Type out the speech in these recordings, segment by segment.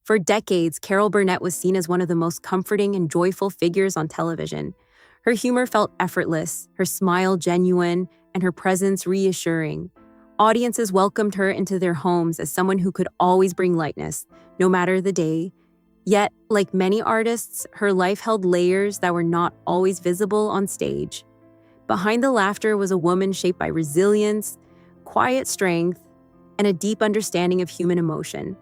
For decades, Carol Burnett was seen as one of the most comforting and joyful figures on television. Her humor felt effortless, her smile genuine, and her presence reassuring. Audiences welcomed her into their homes as someone who could always bring lightness, no matter the day. Yet, like many artists, her life held layers that were not always visible on stage. Behind the laughter was a woman shaped by resilience, quiet strength, and a deep understanding of human emotion.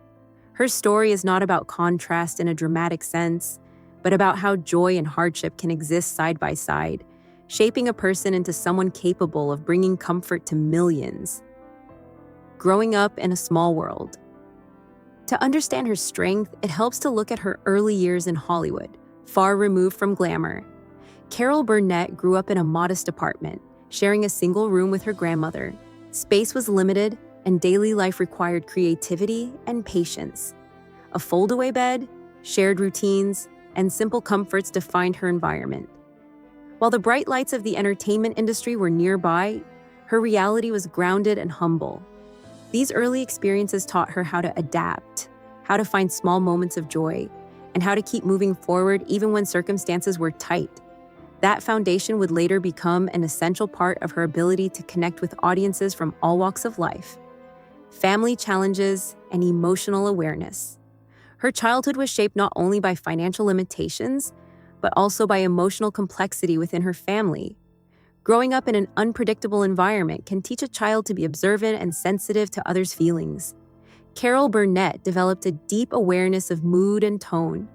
Her story is not about contrast in a dramatic sense, but about how joy and hardship can exist side by side, shaping a person into someone capable of bringing comfort to millions. Growing up in a small world. To understand her strength, it helps to look at her early years in Hollywood, far removed from glamour. Carol Burnett grew up in a modest apartment, sharing a single room with her grandmother. Space was limited, and daily life required creativity and patience. A foldaway bed, shared routines, and simple comforts defined her environment. While the bright lights of the entertainment industry were nearby, her reality was grounded and humble. These early experiences taught her how to adapt, how to find small moments of joy, and how to keep moving forward even when circumstances were tight. That foundation would later become an essential part of her ability to connect with audiences from all walks of life. Family challenges, and emotional awareness. Her childhood was shaped not only by financial limitations, but also by emotional complexity within her family. Growing up in an unpredictable environment can teach a child to be observant and sensitive to others' feelings. Carol Burnett developed a deep awareness of mood and tone,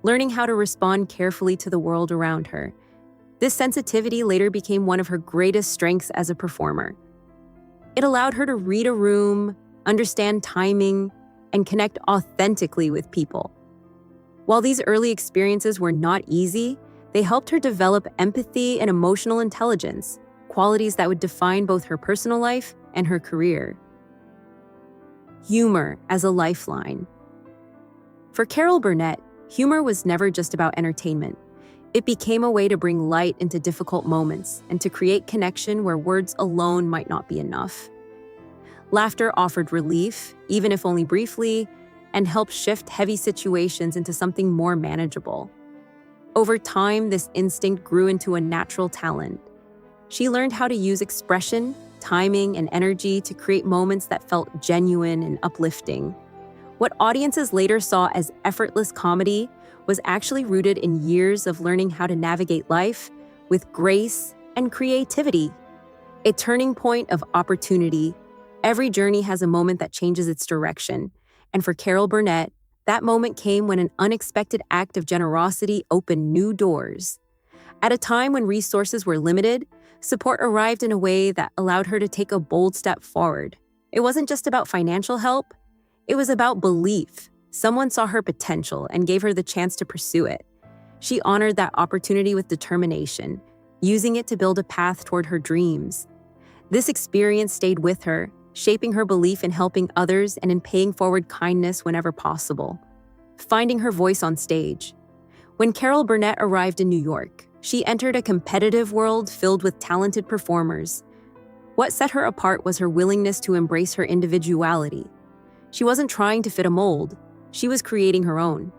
learning how to respond carefully to the world around her. This sensitivity later became one of her greatest strengths as a performer. It allowed her to read a room, understand timing, and connect authentically with people. While these early experiences were not easy, they helped her develop empathy and emotional intelligence, qualities that would define both her personal life and her career. Humor as a lifeline. For Carol Burnett, humor was never just about entertainment. It became a way to bring light into difficult moments and to create connection where words alone might not be enough. Laughter offered relief, even if only briefly, and helped shift heavy situations into something more manageable. Over time, this instinct grew into a natural talent. She learned how to use expression, timing, and energy to create moments that felt genuine and uplifting. What audiences later saw as effortless comedy was actually rooted in years of learning how to navigate life with grace and creativity. A turning point of opportunity. Every journey has a moment that changes its direction. And for Carol Burnett, that moment came when an unexpected act of generosity opened new doors. At a time when resources were limited, support arrived in a way that allowed her to take a bold step forward. It wasn't just about financial help, it was about belief. Someone saw her potential and gave her the chance to pursue it. She honored that opportunity with determination, using it to build a path toward her dreams. This experience stayed with her, shaping her belief in helping others and in paying forward kindness whenever possible. Finding her voice on stage. When Carol Burnett arrived in New York, she entered a competitive world filled with talented performers. What set her apart was her willingness to embrace her individuality. She wasn't trying to fit a mold. She was creating her own.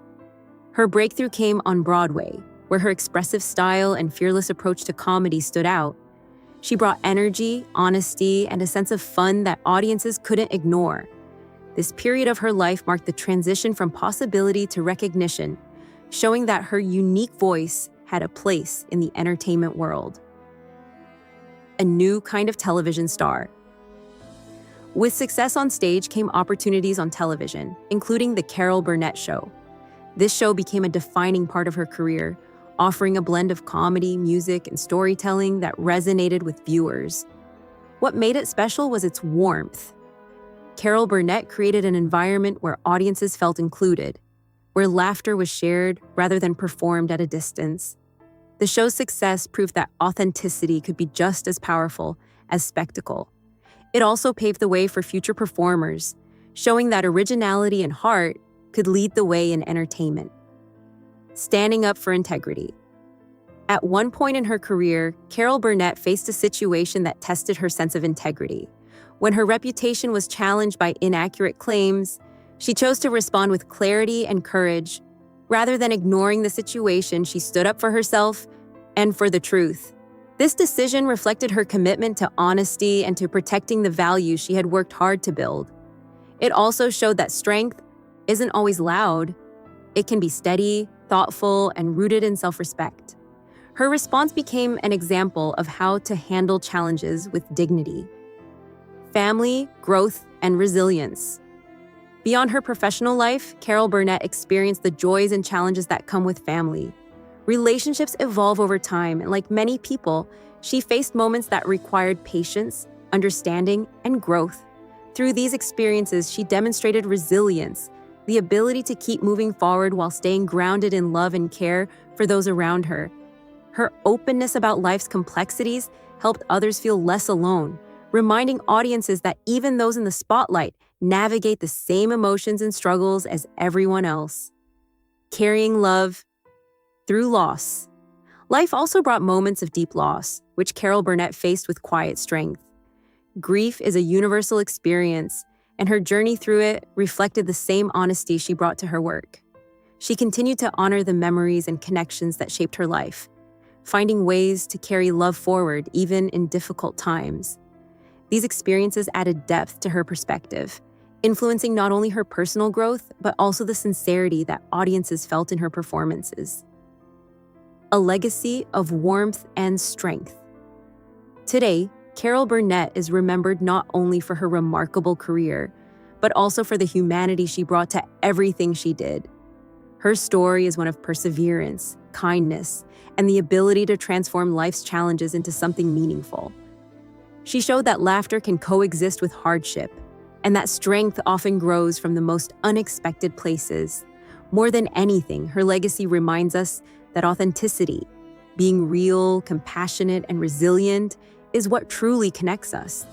Her breakthrough came on Broadway, where her expressive style and fearless approach to comedy stood out. She brought energy, honesty, and a sense of fun that audiences couldn't ignore. This period of her life marked the transition from possibility to recognition, showing that her unique voice had a place in the entertainment world. A new kind of television star. With success on stage came opportunities on television, including The Carol Burnett Show. This show became a defining part of her career, offering a blend of comedy, music, and storytelling that resonated with viewers. What made it special was its warmth. Carol Burnett created an environment where audiences felt included, where laughter was shared rather than performed at a distance. The show's success proved that authenticity could be just as powerful as spectacle. It also paved the way for future performers, showing that originality and heart could lead the way in entertainment. Standing up for integrity. At one point in her career, Carol Burnett faced a situation that tested her sense of integrity. When her reputation was challenged by inaccurate claims, She chose to respond with clarity and courage. Rather than ignoring the situation, she stood up for herself and for the truth. This decision reflected her commitment to honesty and to protecting the values she had worked hard to build. It also showed that strength isn't always loud. It can be steady, thoughtful, and rooted in self-respect. Her response became an example of how to handle challenges with dignity. Family, growth, and resilience. Beyond her professional life, Carol Burnett experienced the joys and challenges that come with family. Relationships evolve over time, and like many people, she faced moments that required patience, understanding, and growth. Through these experiences, she demonstrated resilience, the ability to keep moving forward while staying grounded in love and care for those around her. Her openness about life's complexities helped others feel less alone, reminding audiences that even those in the spotlight navigate the same emotions and struggles as everyone else. Carrying love through loss. Life also brought moments of deep loss, which Carol Burnett faced with quiet strength. Grief is a universal experience, and her journey through it reflected the same honesty she brought to her work. She continued to honor the memories and connections that shaped her life, finding ways to carry love forward even in difficult times. These experiences added depth to her perspective, influencing not only her personal growth, but also the sincerity that audiences felt in her performances. A legacy of warmth and strength. Today, Carol Burnett is remembered not only for her remarkable career, but also for the humanity she brought to everything she did. Her story is one of perseverance, kindness, and the ability to transform life's challenges into something meaningful. She showed that laughter can coexist with hardship, and that strength often grows from the most unexpected places. More than anything, her legacy reminds us that authenticity, being real, compassionate, and resilient, is what truly connects us.